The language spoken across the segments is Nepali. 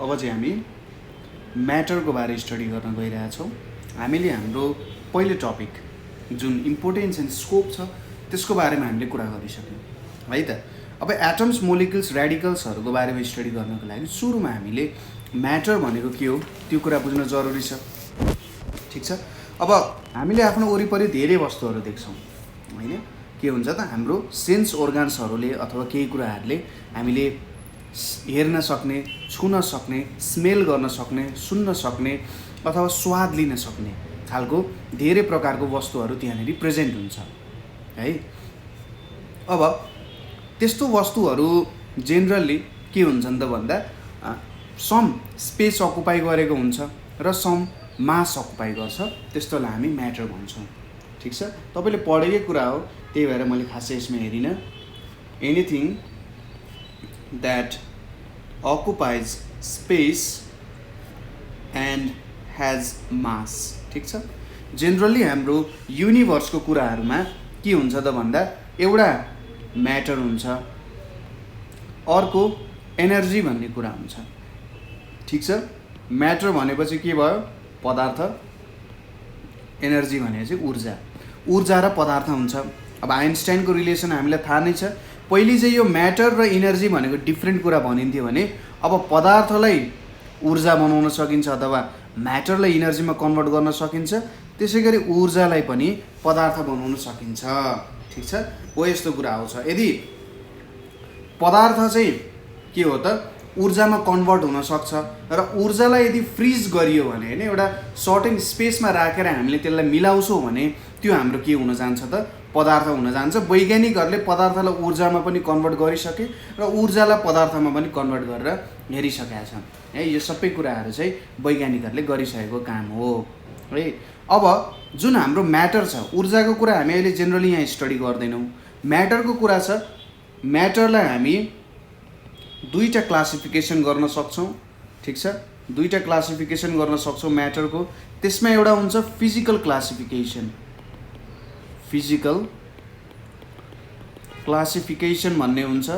अब चाहिँ हामी म्याटरको बारे स्टडी गर्न गइरहेछौँ। हामीले हाम्रो पहिलो टपिक जुन इम्पोर्टेन्स एन्ड स्कोप छ त्यसको बारेमा हामीले कुरा गरिसक्यौँ है त। अब एटम्स, मोलिकुल्स, रेडिकल्सहरूको बारेमा स्टडी गर्नको लागि सुरुमा हामीले म्याटर भनेको के हो त्यो कुरा बुझ्न जरुरी छ। ठिक छ। अब हामीले आफ्नो वरिपरि धेरै वस्तुहरू देख्छौँ होइन। के हुन्छ त, हाम्रो सेन्स अर्गान्सहरूले अथवा केही कुराहरूले हामीले हेर्न सक्ने, छुन सक्ने, स्मेल गर्न सक्ने, सुन्न सक्ने अथवा स्वाद लिन सक्ने खालको धेरै प्रकारको वस्तुहरू त्यहाँनिर प्रेजेन्ट हुन्छ है। अब त्यस्तो वस्तुहरू जेनरली के हुन्छन् त भन्दा सम स्पेस अकुपाई गरेको हुन्छ र सम मास अकुपाई गर्छ, त्यस्तोलाई हामी म्याटर भन्छौँ। ठिक छ। तपाईँले पढेकै कुरा हो, त्यही भएर मैले खासै यसमा हेरिनँ। Anything that occupies space and has mass. ठिक छ। जेनरली हाम्रो युनिभर्सको कुराहरूमा के हुन्छ त भन्दा एउटा म्याटर हुन्छ, अर्को एनर्जी भन्ने कुरा हुन्छ। ठिक छ। म्याटर भनेपछि के भयो? पदार्थ। एनर्जी भनेपछि ऊर्जा। ऊर्जा र पदार्थ हुन्छ। अब आइन्स्टाइनको रिलेसन हामीलाई थाहा नै छ। पहिले चाहिँ यो म्याटर र एनर्जी भनेको डिफ्रेन्ट कुरा भनिन्थ्यो भने अब पदार्थलाई ऊर्जा बनाउन सकिन्छ अथवा म्याटरलाई इनर्जीमा कन्भर्ट गर्न सकिन्छ, त्यसै गरी ऊर्जालाई पनि पदार्थ बनाउन सकिन्छ। ठिक छ। हो यस्तो कुरा आउँछ। यदि पदार्थ चाहिँ के हो त ऊर्जामा कन्भर्ट हुन सक्छ र ऊर्जालाई यदि फ्रिज गरियो भने होइन, एउटा सर्टेन स्पेसमा राखेर हामीले त्यसलाई मिलाउँछौँ भने त्यो हाम्रो के हुन जान्छ त पदार्थ हुन जान्छ। वैज्ञानिकहरूले पदार्थलाई ऊर्जामा पनि कन्भर्ट गरिसके र ऊर्जालाई पदार्थमा पनि कन्भर्ट गरेर हेरिसकेका छन् है। यो सबै कुराहरू चाहिँ वैज्ञानिकहरूले गरिसकेको काम हो है। अब जुन हाम्रो म्याटर छ, ऊर्जाको कुरा हामी अहिले जेनरली यहाँ स्टडी गर्दैनौँ। म्याटरको कुरा छ। म्याटरलाई हामी दुईवटा क्लासिफिकेसन गर्न सक्छौँ। ठिक छ। दुईवटा क्लासिफिकेसन गर्न सक्छौँ म्याटरको। त्यसमा एउटा हुन्छ फिजिकल क्लासिफिकेसन। फिजिकल क्लासिफिकेसन भन्ने हुन्छ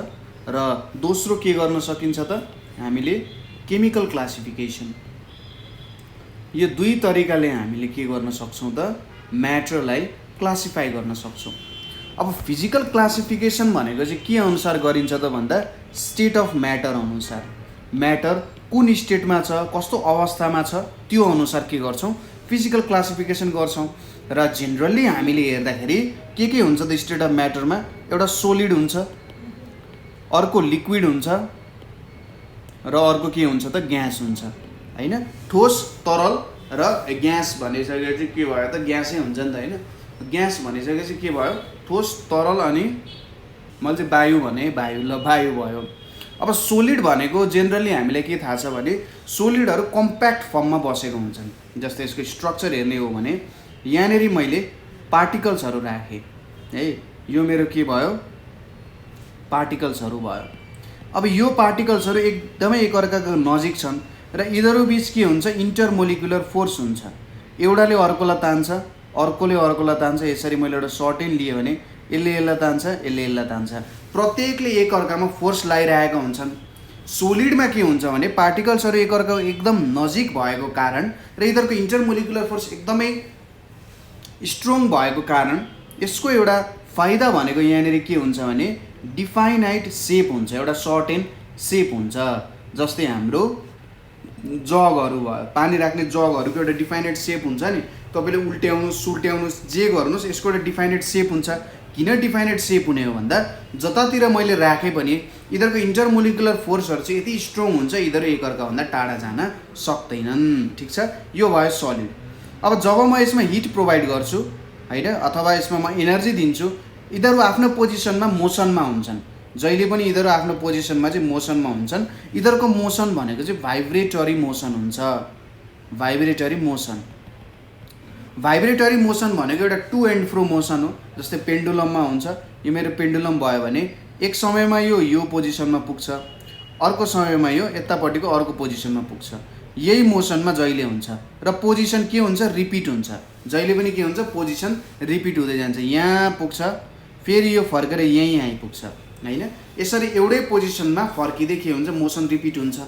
र दोस्रो के गर्न सकिन्छ त हामीले केमिकल क्लासिफिकेसन। यो दुई तरिकाले हामीले के गर्न सक्छौँ त म्याटरलाई क्लासिफाई गर्न सक्छौँ। अब फिजिकल क्लासिफिकेसन भनेको चाहिँ के अनुसार गरिन्छ त भन्दा स्टेट अफ म्याटर अनुसार। म्याटर कुन स्टेटमा छ, कस्तो अवस्थामा छ, त्यो अनुसार के गर्छौँ फिजिकल क्लासिफिकेसन गर्छौँ। र जेनरली हामीले हेर्दाखेरि के हुन्छ त स्टेट अफ म्याटरमा? एउटा सोलिड हुन्छ, अर्को लिक्विड हुन्छ र अर्को के हुन्छ त ग्यास हुन्छ होइन। ठोस, तरल र ग्यास भनिसकेपछि के भयो त ग्यासै हुन्छ नि त होइन। ग्यास भनिसकेपछि के भयो? ठोस, तरल अनि मैले चाहिँ वायु भने वायु, ल वायु भयो। अब सोलिड भनेको जेनरली हामीलाई के थाहा छ भने सोलिडहरू कम्प्याक्ट फर्ममा बसेको हुन्छन्। जस्तै यसको स्ट्रक्चर हेर्ने हो भने यहाँनिर मैले पार्टिकल्सहरू राखेँ है। यो मेरो के भयो? पार्टिकल्सहरू भयो। अब यो पार्टिकल्सहरू एकदमै एकअर्काको नजिक छन् र यिनीहरू बिच के हुन्छ? इन्टरमोलिकुलर फोर्स हुन्छ। एउटाले अर्कोलाई तान्छ, अर्कोले अर्कोलाई तान्छ। यसरी मैले एउटा सर्टेन लिएँ भने यसले यसलाई तान्छ, यसले यसलाई तान्छ। प्रत्येकले एकअर्कामा फोर्स लगाइरहेका हुन्छन्। सोलिडमा के हुन्छ भने पार्टिकल्सहरू एकअर्काको एकदम नजिक भएको कारण र यिनीहरूको इन्टरमोलिकुलर फोर्स एकदमै स्ट्रङ भएको कारण यसको एउटा फाइदा भनेको यहाँनिर के हुन्छ भने डिफाइनाइट सेप हुन्छ, एउटा सर्टेन सेप हुन्छ। जस्तै हाम्रो जगहरू भयो, पानी राख्ने जगहरूको एउटा डिफाइनेट सेप हुन्छ नि। तपाईँले उल्ट्याउनुहोस्, सुल्ट्याउनुहोस्, जे गर्नुहोस् यसको एउटा डिफाइनेट सेप हुन्छ। किन डिफाइनेट सेप हुने हो भन्दा जतातिर मैले राखेँ पनि यिनीहरूको इन्टरमोलिकुलर फोर्सहरू चाहिँ यति स्ट्रङ हुन्छ यिनीहरू एकअर्काभन्दा टाढा जान सक्दैनन्। ठिक छ। यो भयो सलिड। अब जब म यसमा हिट प्रोभाइड गर्छु होइन अथवा यसमा म एनर्जी दिन्छु, यिनीहरू आफ्नो पोजिसनमा मोसनमा हुन्छन्। जहिले पनि यिनीहरू आफ्नो पोजिसनमा चाहिँ मोसनमा हुन्छन्। यिनीहरूको मोसन भनेको चाहिँ भाइब्रेटरी मोसन हुन्छ। भाइब्रेटरी मोसन। भाइब्रेटरी मोसन भनेको एउटा टु एन्ड फ्रो मोसन हो। जस्तै पेन्डुलममा हुन्छ। यो मेरो पेन्डुलम भयो भने एक समयमा यो पोजिसनमा पुग्छ, अर्को समयमा यो यतापट्टिको अर्को पोजिसनमा पुग्छ। यही मोसनमा जहिले हुन्छ र पोजिसन के हुन्छ? रिपिट हुन्छ। जहिले पनि के हुन्छ? पोजिसन रिपिट हुँदै जान्छ। यहाँ पुग्छ, फेरि यो फर्केर यहीँ आइपुग्छ होइन। यसरी एउटै पोजिसनमा फर्किँदै के हुन्छ? मोसन रिपिट हुन्छ।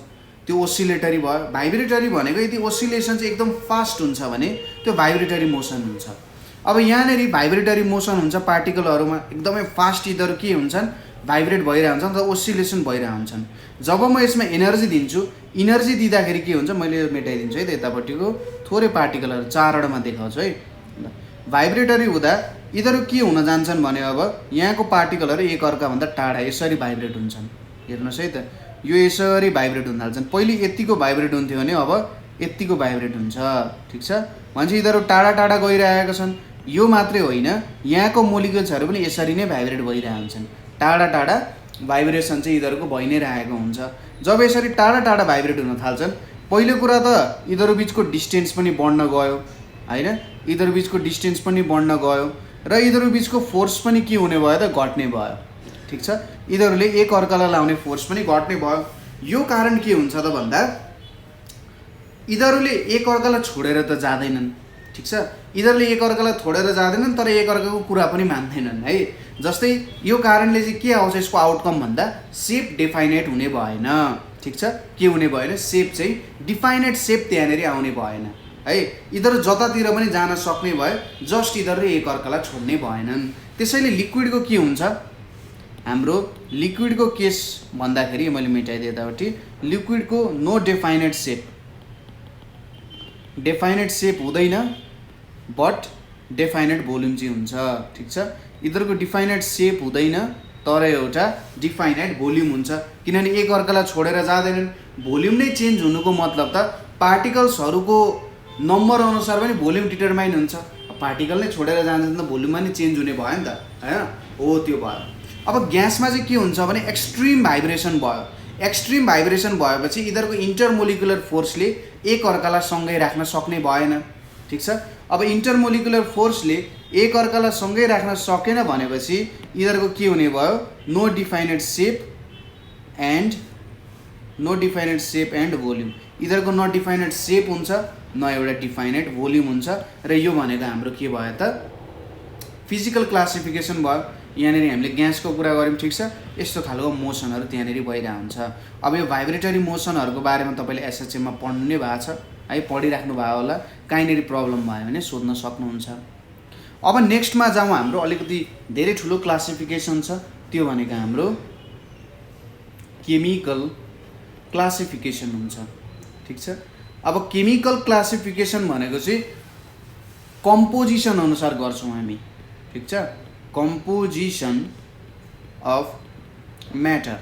त्यो ओसिलेटरी भयो। भाइब्रेटरी भनेको यदि ओसिलेसन चाहिँ एकदम फास्ट हुन्छ भने त्यो भाइब्रेटरी मोसन हुन्छ। अब यहाँनिर भाइब्रेटरी मोसन हुन्छ पार्टिकलहरूमा एकदमै फास्ट यिनीहरू के हुन्छन् भाइब्रेट भइरहन्छन् र ओसिलेसन भइरहन्छन्। जब म यसमा एनर्जी दिन्छु, इनर्जी दिँदाखेरि के हुन्छ, मैले मेटाइदिन्छु है त यतापट्टिको थोरै पार्टिकलहरू 4 वटामा देखाउँछु है। भाइब्रेटरी हुँदा यिनीहरू के हुन जान्छन् भने अब यहाँको पार्टिकलहरू एक अर्काभन्दा टाढा यसरी भाइब्रेट हुन्छन्। हेर्नुहोस् है त, यो यसरी भाइब्रेट हुन थाल्छन्। पहिले यतिको भाइब्रेट हुन्थ्यो भने अब यतिको भाइब्रेट हुन्छ। ठिक छ, भनेपछि यिनीहरू टाढा टाढा गइरहेका छन्। यो मात्रै होइन, यहाँको मोलिक्युल्सहरू पनि यसरी नै भाइब्रेट भइरहन्छन्। टाढा टाढा भाइब्रेसन चाहिँ यिनीहरूको भइ नै रहेको हुन्छ। जब यसरी टाढा टाढा भाइब्रेट हुन थाल्छन्, पहिलो कुरा त यिनीहरू बिचको डिस्टेन्स पनि बढ्न गयो होइन, यिनीहरू बिचको डिस्टेन्स पनि बढ्न गयो र यिनीहरू बिचको फोर्स पनि के हुने भयो त घट्ने भयो। ठिक छ, यिनीहरूले एक अर्कालाई लाउने फोर्स पनि घट्ने भयो। यो कारण के हुन्छ त भन्दा यिनीहरूले एक अर्कालाई छोडेर त जाँदैनन्। ठिक छ, यिनीहरूले एक अर्कालाई छोडेर जाँदैनन् तर एक अर्काको कुरा पनि मान्दैनन् है। जस्तै यो कारणले चाहिँ के आउँछ यसको आउटकम भन्दा सेप डिफाइनेट हुने भएन। ठिक छ, के हुने भएन, सेप चाहिँ डिफाइनेट सेप त्यहाँनिर आउने भएन है। यिनीहरू जतातिर पनि जान सक्ने भयो, जस्ट यिनीहरूले एक अर्कालाई छोड्ने भएनन्। त्यसैले लिक्विडको के हुन्छ, हाम्रो लिक्विडको केस भन्दाखेरि मैले मेटाइदिएँ यतापट्टि, लिक्विडको नो डेफाइनेट सेप, डेफाइनेट सेप हुँदैन बट डेफाइनेट भोल्युम चाहिँ हुन्छ। ठिक छ, यिनीहरूको डिफाइनेट सेप हुँदैन तर एउटा डिफाइनेट भोल्युम हुन्छ, किनभने एक अर्कालाई छोडेर जाँदैनन्। भोल्युम नै चेन्ज हुनुको मतलब त पार्टिकल्सहरूको नम्बर अनुसार पनि भोल्युम डिटरमाइन हुन्छ। पार्टिकल नै छोडेर जान्छ त भोल्युममा नै चेन्ज हुने भयो नि त होइन, हो त्यो भयो। अब ग्यासमा चाहिँ के हुन्छ भने एक्सट्रिम भाइब्रेसन भयो। एक्सट्रिम भाइब्रेसन भएपछि यिनीहरूको इन्टरमोलिकुलर फोर्सले एक अर्कालाई सँगै राख्न सक्ने भएन। ठिक छ, अब इन्टरमोलिकुलर फोर्सले एक अर्कालाई सँगै राख्न सकेन भनेपछि यिनीहरूको के हुने भयो, no definite shape and volume. यिनीहरूको न डिफाइनेट सेप हुन्छ न एउटा डिफाइनेट भोल्युम हुन्छ। र यो भनेको हाम्रो के भयो त फिजिकल क्लासिफिकेसन भयो। यहाँनिर हामीले ग्यासको कुरा गऱ्यौँ। ठिक छ, यस्तो खालको मोसनहरू त्यहाँनिर भइरहेको हुन्छ। अब यो भाइब्रेटरी मोसनहरूको बारेमा तपाईँले एसएचएममा पढ्नु नै भएको छ है, पढिराख्नु भयो होला। कहीँनिर प्रब्लम भयो भने सोध्न सक्नुहुन्छ। अब नेक्स्टमा जाउँ, हाम्रो अलिकति धेरै ठुलो क्लासिफिकेसन छ, त्यो भनेको हाम्रो केमिकल क्लासिफिकेसन हुन्छ। ठिक छ, अब केमिकल क्लासिफिकेसन भनेको चाहिँ कम्पोजिसन अनुसार गर्छौँ हामी। ठिक छ, कम्पोजिसन अफ म्याटर।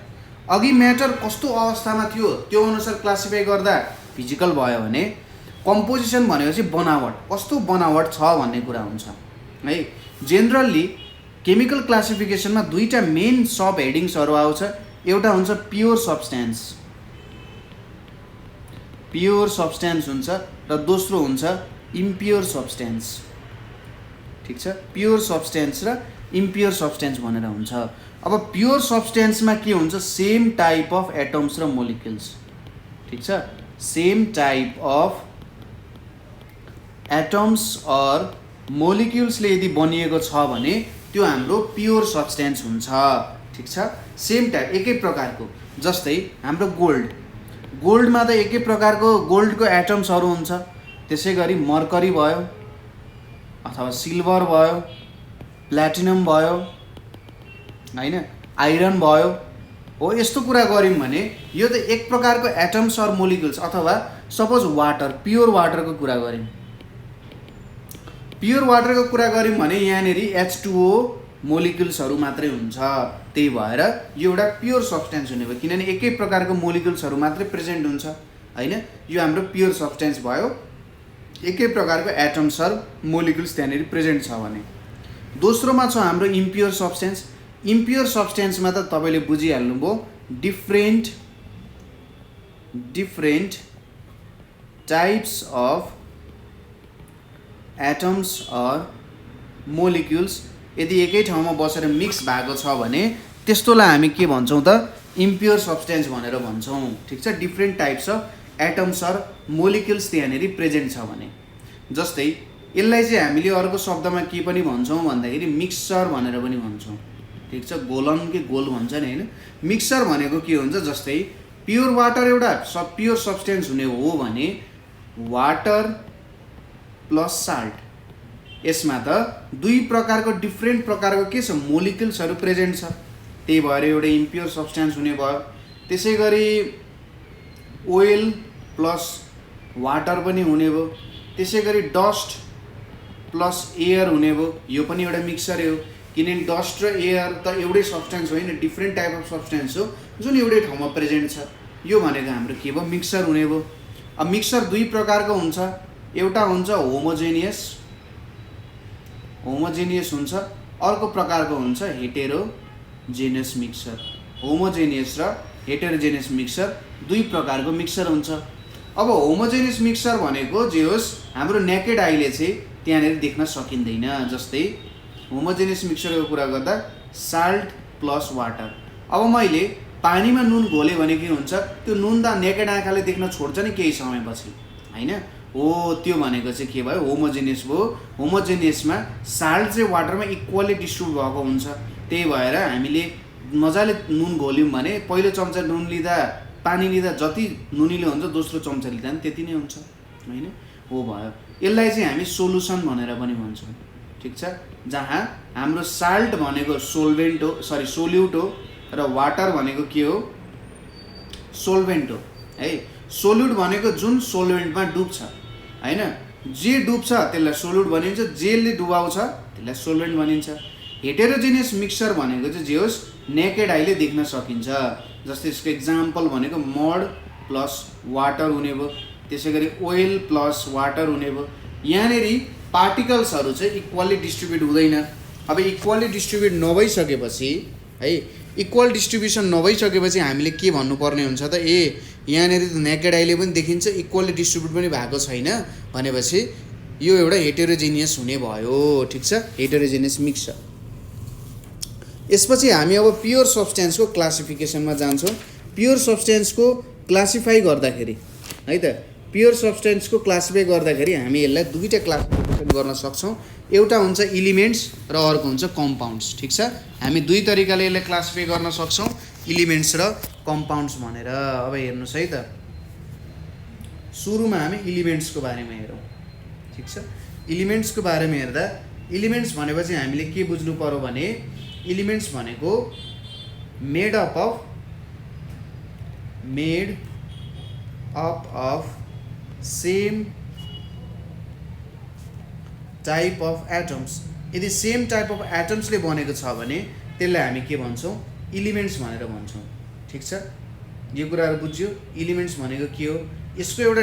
अघि म्याटर कस्तो अवस्थामा थियो त्यो अनुसार क्लासिफाई गर्दा फिजिकल भयो भने कम्पोजिसन भनेको चाहिँ बनावट, कस्तो बनावट छ भन्ने कुरा हुन्छ है। जेनरली केमिकल क्लासिफिकेसनमा दुईवटा मेन सब हेडिङ्सहरू आउँछ। एउटा हुन्छ प्योर सब्सटेन्स, प्योर सब्सटेन्स हुन्छ र दोस्रो हुन्छ इम्प्योर सब्सटेन्स। ठिक छ, प्योर सब्सटेन्स र इम्प्योर सब्सटेन्स भनेर हुन्छ। अब प्योर सब्सटेन्समा के हुन्छ, सेम टाइप अफ एटम्स र मोलिक्युल्स। ठिक छ, same type of atoms or मोलिक्युल्सले यदि बनिएको छ भने त्यो हाम्रो प्योर सब्सटेन्स हुन्छ। ठिक छ, सेम टाइप एकै प्रकारको। जस्तै हाम्रो गोल्डमा त एकै प्रकारको गोल्डको एटम्सहरू हुन्छ। त्यसै गरी मर्करी भयो अथवा सिल्भर भयो, प्ल्याटिनम भयो होइन, आइरन भयो हो। यस्तो कुरा गऱ्यौँ भने यो त एक प्रकारको एटम्स अर मोलिक्युल्स, अथवा सपोज वाटर, प्योर वाटरको कुरा गऱ्यौँ, प्योर वाटरको कुरा गऱ्यौँ भने यहाँनिर H2O मोलिक्युल्सहरू मात्रै हुन्छ। त्यही भएर यो एउटा प्योर सब्सटेन्स हुने भयो, किनभने एकै प्रकारको मोलिक्युल्सहरू मात्रै प्रेजेन्ट हुन्छ होइन। यो हाम्रो प्योर सब्सटेन्स भयो, एकै प्रकारको एटम्स अर मोलिक्युल्स त्यहाँनिर प्रेजेन्ट छ भने। दोस्रोमा छ हाम्रो इम्प्योर सब्सटेन्स। इम्प्योर सब्सटेन्समा त तपाईँले बुझिहाल्नुभयो, different types of atoms or molecules यदि एकै ठाउँमा बसेर मिक्स भएको छ भने त्यस्तोलाई हामी के भन्छौँ त, इम्प्योर सब्सटेन्स भनेर भन्छौँ। ठिक छ, different types of atoms or molecules त्यहाँनिर प्रेजेन्ट छ भने। जस्तै यसलाई चाहिँ हामीले अर्को शब्दमा के पनि भन्छौँ भन्दाखेरि मिक्सचर भनेर पनि भन्छौँ। ठिक छ, गोलन के गोल भन्छ नि होइन। मिक्सचर भनेको के हुन्छ, जस्तै प्योर वाटर एउटा प्योर सब्सटेन्स हुने हो भने वाटर प्लस साल्ट, यसमा त दुई प्रकारको डिफ्रेन्ट प्रकारको के छ मोलिक्युल्सहरू प्रेजेन्ट छ, त्यही भएर एउटा इम्प्योर सब्सटेन्स हुने भयो। त्यसै गरी ओइल प्लस वाटर पनि हुने भयो, त्यसै गरी डस्ट प्लस एयर हुने भयो, यो पनि एउटा मिक्सरै हो, किनभने डस्ट र एयर त एउटै सब्सटेन्स होइन, डिफ्रेन्ट टाइप अफ सब्सटेन्स हो जुन एउटै ठाउँमा प्रेजेन्ट छ, यो भनेको हाम्रो के भयो मिक्सर हुने भयो। अब मिक्सर दुई प्रकारको हुन्छ, एउटा हुन्छ होमोजेनियस हुन्छ, अर्को प्रकारको हुन्छ हेटेरोजेनियस मिक्सर। होमोजेनियस र हेटेरोजेनियस मिक्सर दुई प्रकारको मिक्सर हुन्छ। अब होमोजेनियस मिक्सर भनेको जे होस् हाम्रो नेकेड आईले चाहिँ त्यहाँनिर देख्न सकिँदैन। जस्तै होमोजेनियस मिक्सरको कुरा गर्दा साल्ट प्लस वाटर, अब मैले पानीमा नुन घोलेँ भने के हुन्छ, त्यो नुन त नेकेड आँखाले देख्न छोड्छ नि केही समयपछि होइन, हो त्यो भनेको चाहिँ के भयो होमोजेनियस भयो। होमोजेनियसमा साल्ट चाहिँ वाटरमा इक्वली डिस्ट्रिब्युट भएको हुन्छ, त्यही भएर हामीले मजाले नुन घोल्यौँ भने पहिलो चम्चा नुन लिँदा पानी लिँदा जति नुनिलो हुन्छ दोस्रो चम्चा लिँदा पनि त्यति नै हुन्छ होइन, हो भयो। यसलाई चाहिँ हामी सोलुसन भनेर पनि भन्छौँ, ठिक छ, जहाँ हाम्रो साल्ट भनेको सोल्भेन्ट हो, सोल्युट हो, र वाटर भनेको के हो सोल्भेन्ट हो है। सोल्युट भनेको जुन सोल्भेन्टमा डुब्छ होइन, जे डुब्छ त्यसलाई सोल्युट भनिन्छ, जेले डुबाउँछ त्यसलाई सोल्भेन्ट भनिन्छ। हेटेरोजेनियस मिक्सर भनेको चाहिँ जे होस् नेकेड आईले देख्न सकिन्छ, जस्तै यसको इक्जाम्पल भनेको मड प्लस वाटर हुने भयो, त्यसै गरी ओइल प्लस वाटर हुने भयो। यहाँनिर पार्टिकल्सहरू चाहिँ इक्वली डिस्ट्रिब्युट हुँदैन। अब इक्वली डिस्ट्रिब्युट नभइसकेपछि है, इक्वल डिस्ट्रिब्युसन नभइसकेपछि हामीले के भन्नुपर्ने हुन्छ त, यहाँनिर त नेकेड आईले पनि देखिन्छ, इक्वली डिस्ट्रिब्युट पनि भएको छैन भनेपछि यो एउटा हेटेरोजेनियस हुने भयो, ठिक छ, हेटेरोजेनियस मिक्सर। यसपछि हामी अब प्योर सब्सटेन्सको क्लासिफिकेसनमा जान्छौँ। प्योर सब्सटेन्सको क्लासिफाई गर्दाखेरि है त, प्योर सब्सटेन्सको क्लासिफाई गर्दाखेरि हामी यसलाई दुईवटा क्लासिफिकेसन गर्न सक्छौँ, एउटा हुन्छ इलिमेन्ट्स र अर्को हुन्छ कम्पाउन्ड्स, ठिक छ। हामी दुई तरिकाले यसलाई क्लासिफाई गर्न सक्छौँ, इलिमेन्ट्स र कम्पाउन्ड्स भनेर। अब हेर्नुहोस् है त, सुरुमा हामी इलिमेन्ट्सको बारेमा हेरौँ, ठिक छ। इलिमेन्ट्सको बारेमा हेर्दा इलिमेन्ट्स भनेपछि हामीले के बुझ्नु पर्यो भने इलिमेन्ट्स भनेको made up of same type of atoms. यदि सेम टाइप अफ एटम्सले बनेको छ भने त्यसलाई हामी के भन्छौँ इलिमेन्ट्स भनेर भन्छौँ, ठिक छ। यो कुराहरू बुझ्यो। इलिमेन्ट्स भनेको के हो, यसको एउटा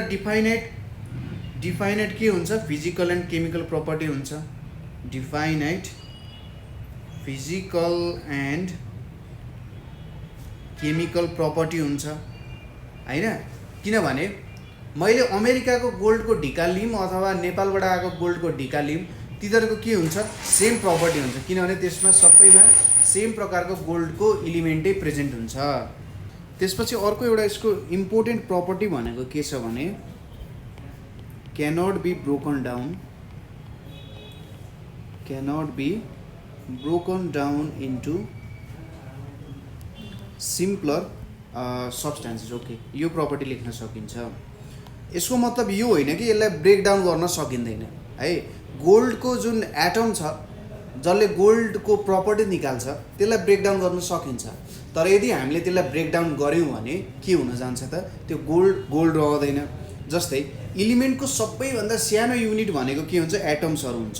डिफाइनाइट के हुन्छ फिजिकल एन्ड केमिकल प्रपर्टी हुन्छ, definite physical and chemical property हुन्छ होइन। किनभने मैले अमेरिकाको गोल्डको ढिका लिम अथवा नेपालबाट आएको गोल्डको ढिका लिम, तिनीहरूको के हुन्छ सेम प्रपर्टी हुन्छ, किनभने त्यसमा सबैमा सेम प्रकारको गोल्डको इलिमेन्टै प्रेजेन्ट हुन्छ। त्यसपछि अर्को एउटा यसको इम्पोर्टेन्ट प्रपर्टी भनेको के छ भने cannot be broken down into simpler substances. Okay, यो प्रपर्टी लेख्न सकिन्छ। यसको मतलब यो होइन कि यसलाई ब्रेकडाउन गर्न सकिँदैन है। गोल्डको जुन एटम छ जसले गोल्डको प्रपर्टी निकाल्छ त्यसलाई ब्रेकडाउन गर्न सकिन्छ, तर यदि हामीले त्यसलाई ब्रेकडाउन गऱ्यौँ भने के हुन जान्छ त, त्यो गोल्ड रहँदैन। जस्तै इलिमेन्टको सबैभन्दा सानो युनिट भनेको के हुन्छ एटम्सहरू हुन्छ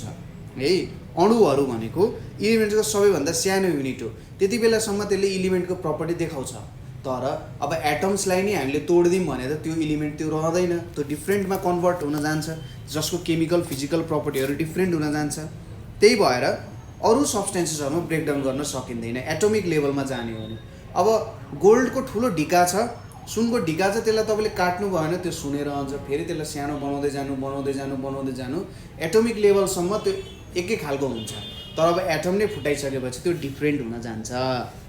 है। अणुहरू भनेको इलिमेन्टको सबैभन्दा सानो युनिट हो, त्यति बेलासम्म त्यसले इलिमेन्टको प्रपर्टी देखाउँछ। तर अब एटम्सलाई नै हामीले तोडिदिउँ भने त त्यो इलिमेन्ट त्यो रहँदैन, त्यो डिफ्रेन्टमा कन्भर्ट हुन जान्छ, जसको केमिकल फिजिकल प्रपर्टीहरू डिफ्रेन्ट हुन जान्छ। त्यही भएर अरू सब्सटेन्सेसहरूमा ब्रेकडाउन गर्न सकिँदैन एटोमिक लेभलमा जाने हो भने। अब गोल्डको ठुलो ढिका छ, सुनको ढिका छ, त्यसलाई तपाईँले काट्नु भएन, त्यो सुनेर रहन्छ, फेरि त्यसलाई सानो बनाउँदै जानु एटोमिक लेभलसम्म त्यो एकै खालको हुन्छ। तर अब एटम नै फुटाइसकेपछि त्यो डिफ्रेन्ट हुन जान्छ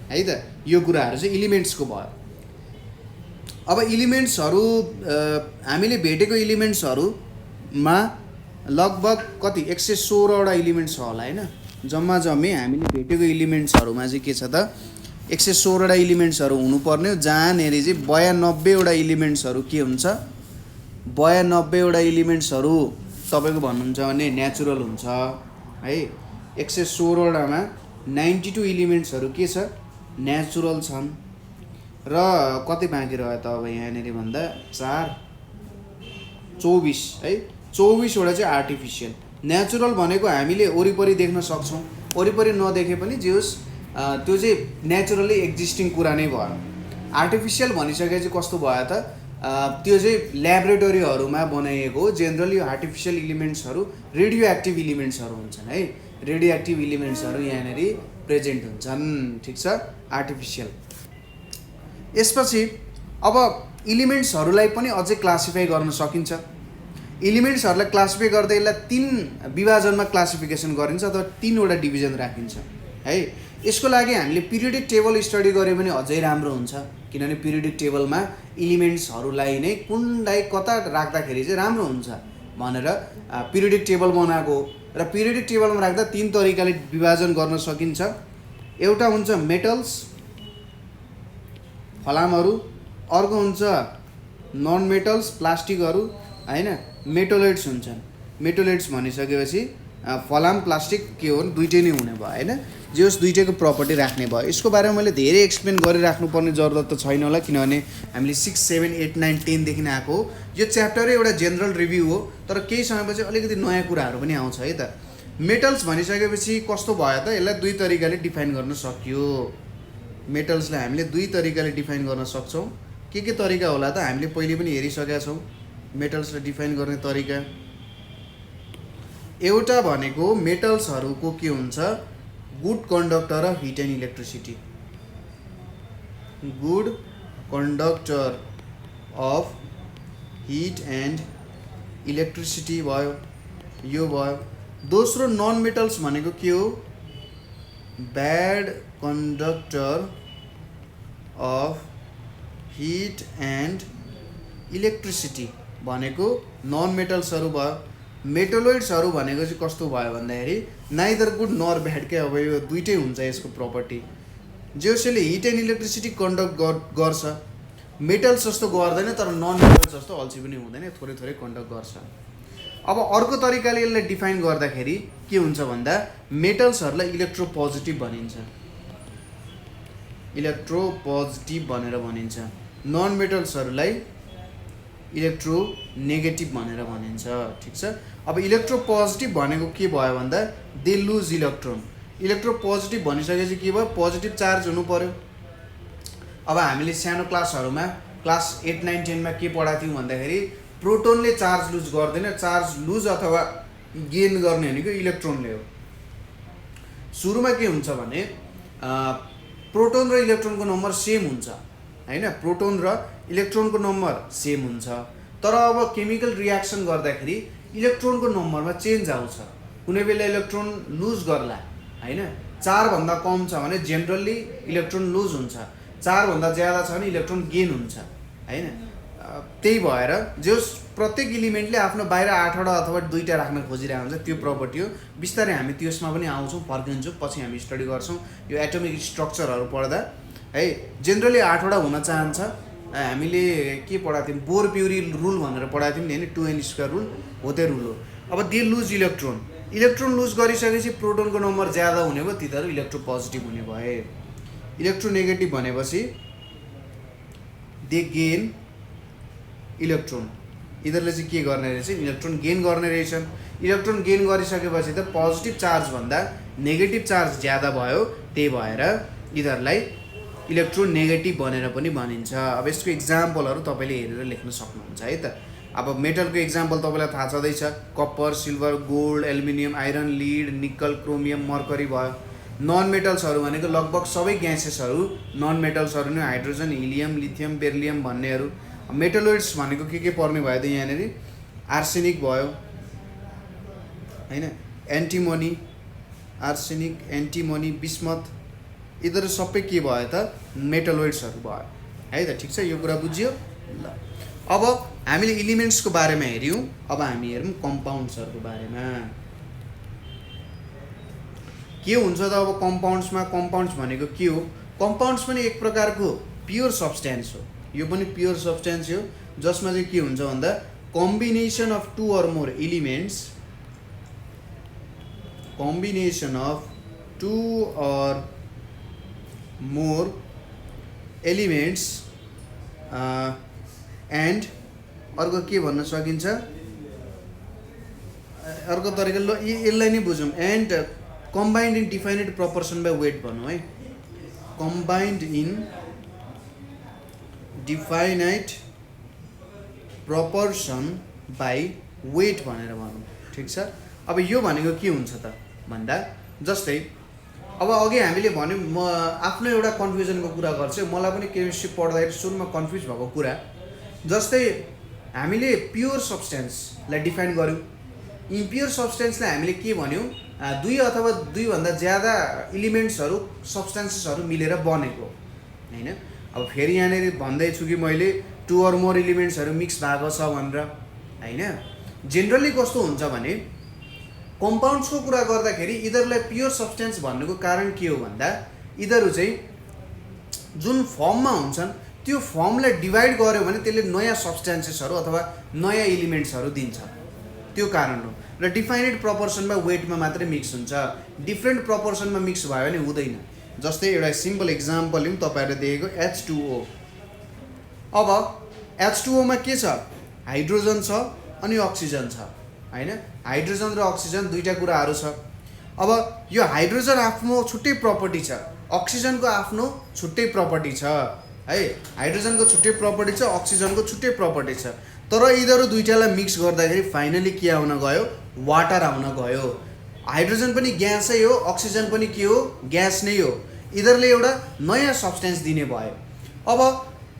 है त। यो कुराहरू चाहिँ इलिमेन्ट्सको भयो। अब इलिमेन्ट्सहरू हामीले भेटेको इलिमेन्ट्सहरूमा लगभग कति 116वटा इलिमेन्ट्स छ होला होइन। जम्मै हामीले भेटेको इलिमेन्ट्सहरूमा चाहिँ के छ त 116 वटा इलिमेन्ट्सहरू हुनुपर्ने हो, जहाँनेर चाहिँ 92 वटा इलिमेन्ट्सहरू के हुन्छ, 92 वटा इलिमेन्ट्सहरू तपाईँको भन्नुहुन्छ भने न्याचुरल हुन्छ है। 116 वटामा 92 इलिमेन्ट्सहरू के छ, न्याचुरल छन्। र कति बाँकी रह्यो त अब यहाँनिर भन्दा 24 है, 24 वटा चाहिँ आर्टिफिसियल। न्याचुरल भनेको हामीले वरिपरि देख्न सक्छौँ, वरिपरि नदेखे पनि जे होस् त्यो चाहिँ नेचुरली एक्जिस्टिङ कुरा नै भयो। आर्टिफिसियल भनिसकेपछि कस्तो भयो त, त्यो चाहिँ ल्याबोरेटरीहरूमा बनाइएको हो। जेनरली आर्टिफिसियल इलिमेन्ट्सहरू रेडियो एक्टिभ इलिमेन्ट्सहरू हुन्छन् है, रेडियो एक्टिभ इलिमेन्ट्सहरू यहाँनिर प्रेजेन्ट हुन्छन्, ठिक छ, आर्टिफिसियल। यसपछि अब इलिमेन्ट्सहरूलाई पनि अझै क्लासिफाई गर्न सकिन्छ। इलिमेन्ट्सहरूलाई क्लासिफाई गर्दा यसलाई 3 विभाजनमा क्लासिफिकेसन गरिन्छ अथवा 3 वटा डिभिजन राखिन्छ है। यसको लागि हामीले पिरियडिक टेबल स्टडी गऱ्यो भने अझै राम्रो हुन्छ, किनभने पिरियडिक टेबलमा इलिमेन्ट्सहरूलाई नै कुनलाई कता राख्दाखेरि चाहिँ राम्रो हुन्छ भनेर पिरियडिक टेबल बनाएको। र पिरियडिक टेबलमा राख्दा 3 तरिकाले विभाजन गर्न सकिन्छ। एउटा हुन्छ मेटल्स, फलामहरू, अर्को हुन्छ नन मेटल्स, प्लास्टिकहरू हैन, मेटोलोइड्स हुन्छन्। मेटोलोइड्स भनिसकेपछि फलाम प्लास्टिक के हो, दुइटै नै हुने भयो हैन, जे होस् दुइटैको प्रपर्टी राख्ने भयो। यसको बारेमा मैले धेरै एक्सप्लेन गरिराख्नुपर्ने जरुरत त छैन होला, किनभने हामीले 6, 7, 8, 9, 10 देखि आएको हो। यो च्याप्टरै एउटा जेनरल रिभ्यू हो, तर केही समयपछि अलिकति नयाँ कुराहरू पनि आउँछ है त। मेटल्स भनिसकेपछि कस्तो भयो त, यसलाई 2 तरिकाले डिफाइन गर्न सकियो। मेटल्सलाई हामीले 2 तरिकाले डिफाइन गर्न सक्छौँ। के तरिका होला त, हामीले पहिले पनि हेरिसकेका छौँ मेटल्सलाई डिफाइन गर्ने तरिका। एउटा भनेको मेटल्सहरूको के हुन्छ, good conductor of hit and electricity, good conductor of hit and electricity भयो, यो भयो। दोस्रो नन मेटल्स भनेको के हो, bad conductor of hit and electricity भनेको नन मेटल्सहरू भयो। मेटोलोइड्सहरू भनेको चाहिँ कस्तो भयो भन्दाखेरि नाइदर गुड नर ब्याड के, अब यो दुइटै हुन्छ यसको प्रपर्टी। जसले हिट एन्ड इलेक्ट्रिसिटी कन्डक्ट गर्छ, मेटल्स जस्तो गर्दैन, तर नन मेटल्स जस्तो अल्छी पनि हुँदैन, थोरै थोरै कन्डक्ट गर्छ। अब अर्को तरिकाले यसलाई डिफाइन गर्दाखेरि के हुन्छ भन्दा मेटल्सहरूलाई इलेक्ट्रोपोजिटिभ भनिन्छ, इलेक्ट्रोपोजिटिभ भनेर भनिन्छ। नन मेटल्सहरूलाई इलेक्ट्रोनेगेटिभ भनेर भनिन्छ, ठिक छ। अब इलेक्ट्रोपोजिटिभ भनेको के भयो भन्दा दे लुज इलेक्ट्रोन। इलेक्ट्रोपोजिटिभ भनिसकेपछि के भयो, पोजिटिभ चार्ज हुनु पर्यो। अब हामीले सानो क्लासहरूमा क्लास 8, 9, 10 मा के पढाएको थियौँ भन्दाखेरि प्रोटोनले चार्ज लुज गर्दैन, चार्ज लुज अथवा गेन गर्ने भनेको इलेक्ट्रोनले हो। सुरुमा के हुन्छ भने प्रोटोन र इलेक्ट्रोनको नम्बर सेम हुन्छ हैन, प्रोटोन र इलेक्ट्रोनको नम्बर सेम हुन्छ। तर अब केमिकल रियाक्सन गर्दाखेरि इलेक्ट्रोनको नम्बरमा चेन्ज आउँछ। कुनै बेला इलेक्ट्रोन लुज गर्ला हैन, 4 भन्दा कम छ भने जेनरली इलेक्ट्रोन लुज हुन्छ, 4 भन्दा ज्यादा छ भने इलेक्ट्रोन गेन हुन्छ हैन। त्यही भएर जो प्रत्येक इलिमेन्टले आफ्नो बाहिर 8 वटा अथवा 2टा राख्न खोजिरहेको हुन्छ, त्यो प्रपर्टी हो। बिस्तारै हामी त्यसमा पनि आउँछौँ, फर्किन्छौँ, पछि हामी स्टडी गर्छौँ यो एटोमिक स्ट्रक्चरहरू पढ्दा है। जेनरली 8 वटा हुन चाहन्छ। हामीले के पढाएको थियौँ, बोर प्युरी रुल भनेर पढाएको थियौँ नि हैन, 2n² रुल हो, त्यो रुल हो। अब they lose electron, electron lose गरिसकेपछि प्रोटोनको नम्बर ज्यादा हुने भयो, तिनीहरू इलेक्ट्रोपोजिटिभ हुने भए। इलेक्ट्रोनेगेटिभ भनेपछि दे गेन इलेक्ट्रोन, यिनीहरूले चाहिँ के गर्ने रहेछ, इलेक्ट्रोन गेन गर्ने रहेछन्। इलेक्ट्रोन गेन गरिसकेपछि त पोजिटिभ चार्ज भन्दा नेगेटिभ चार्ज ज्यादा भयो, त्यही भएर यिनीहरूलाई इलेक्ट्रोनेगेटिभ भनेर पनि भनिन्छ। अब यसको इक्जाम्पलहरू तपाईँले हेरेर लेख्न सक्नुहुन्छ है त। अब मेटलको इक्जाम्पल तपाईँलाई थाहा छँदैछ, copper, silver, gold, aluminium, iron, lead, nickel, chromium, mercury भयो। नन मेटल्सहरू भनेको लगभग सबै ग्यासेसहरू नन मेटल्सहरू नै, हाइड्रोजन, हिलियम, लिथियम, बेरिलियम भन्नेहरू। मेटलोइड्स भनेको के पर्ने भयो त यहाँनिर, आर्सेनिक भयो हैन, एन्टिमोनी, आर्सेनिक, एन्टिमोनी, बिस्मथ, यिनीहरू सबै के भयो त मेटलोइड्सहरू भयो है त। ठिक छ, यो कुरा बुझियो ल। अब हामीले इलिमेन्ट्सको बारेमा हेऱ्यौँ, अब हामी हेरौँ कम्पाउन्ड्सहरूको बारेमा। के हुन्छ त अब कम्पाउन्ड्समा, कम्पाउन्ड्स भनेको के हो, कम्पाउन्ड्स पनि एक प्रकारको प्योर सब्स्टेन्स हो, यो पनि प्योर सब्स्टेन्स हो जसमा चाहिँ के हुन्छ भन्दा combination of two or more elements, combination of two or more elements and अर्को के भन्न सकिन्छ, अर्को तरिकाले ल यसलाई नै बुझौँ, and combined in defined proportion by weight भनौँ है, combined in definite proportion by weight भनेर भनौँ। ठिक छ। अब यो भनेको के हुन्छ त भन्दा जस्तै अब अघि हामीले भन्यौँ, म आफ्नो एउटा कन्फ्युजनको कुरा गर्छु, मलाई पनि केमिस्ट्री पढ्दाखेरि सुरुमा कन्फ्युज भएको कुरा, जस्तै हामीले प्योर सब्स्टेन्सलाई डिफाइन गऱ्यौँ, इम्प्योर सब्स्टेन्सलाई हामीले के भन्यौँ, दुई अथवा दुईभन्दा ज्यादा इलिमेन्ट्सहरू सब्स्टेन्सेसहरू मिलेर बनेको होइन। अब फेरि यहाँनिर भन्दैछु कि मैले टू अर मोर इलिमेन्ट्सहरू मिक्स भएको छ भनेर होइन। जेनरली कस्तो हुन्छ भने कम्पाउन्ड्सको कुरा गर्दाखेरि यिनीहरूलाई प्योर सब्स्टेन्स भन्नुको कारण के हो भन्दा यिनीहरू चाहिँ जुन फर्ममा हुन्छन् त्यो फर्मलाई डिभाइड गर्यो भने त्यसले नयाँ सब्स्टेन्सेसहरू अथवा नयाँ एलिमेन्ट्सहरू दिन्छ, त्यो कारण हो। र डिफाइनेड प्रपोर्सनमा वेटमा मात्रै मिक्स हुन्छ, डिफ्रेन्ट प्रपोर्सनमा मिक्स भयो भने हुँदैन। जस्तै एउटा सिम्पल इक्जाम्पल लिउँ, तपाईँहरूले देखेको H2O। अब H2O मा के छ, हाइड्रोजन छ अनि अक्सिजन छ होइन। हाइड्रोजन र अक्सिजन दुईवटा कुराहरू छ। अब यो हाइड्रोजन आफ्नो छुट्टै प्रपर्टी छ, अक्सिजनको आफ्नो छुट्टै प्रपर्टी छ है। हाइड्रोजनको छुट्टै प्रपर्टी छ, अक्सिजनको छुट्टै प्रपर्टी छ, तर यिनीहरू दुईटालाई मिक्स गर्दाखेरि फाइनली के आउन गयो, वाटर आउन गयो। हाइड्रोजन पनि ग्यासै हो, अक्सिजन पनि के हो, ग्यास नै हो। यिनीहरूले एउटा नयाँ सब्स्टेन्स दिने भयो। अब